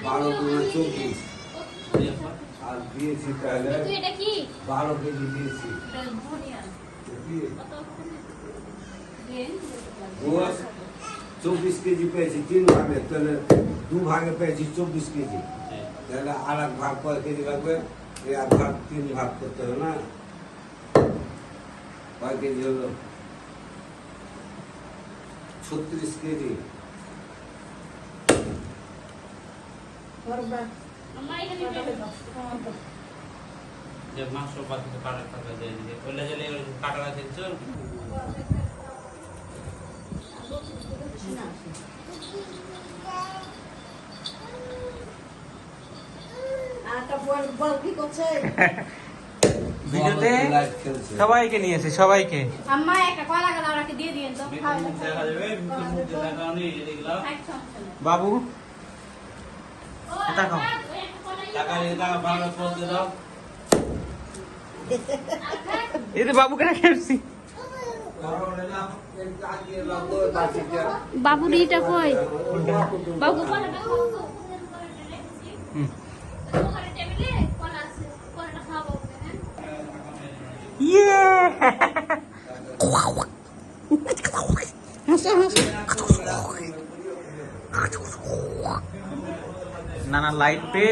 12×24 আর দিয়েছি তাহলে 12 কেজি দিয়েছি। গোস 24 কেজি পেয়েছি 3 ভাগে, তাহলে 2 ভাগে পেয়েছি 24 কেজি। তাহলে আর এক ভাগ কয় কেজি লাগবে? এই এক ভাগ 3 ভাগ করতে হবে না? কয় কেজি হলো? 36 কেজি। যে মাংস পাতিতে কাটা কাটা দিয়ে দিকে ওইটা জেলে কাটা রাখেন চল ভিডিওতে সবাইকে নিয়েছে, সবাইকে। আম্মা একটা কলা গেল ওরাকে দিয়ে দিয়েন তো দেখা যাবে মুখ লাগানি এগুলা বাবু টাকা টাকা দিয়ে টাকা ভালো চলতে দাও এই তো বাবুকে রেখেছি। বাবুর ইটা কই বাবু ইয়ে না না লাইট পে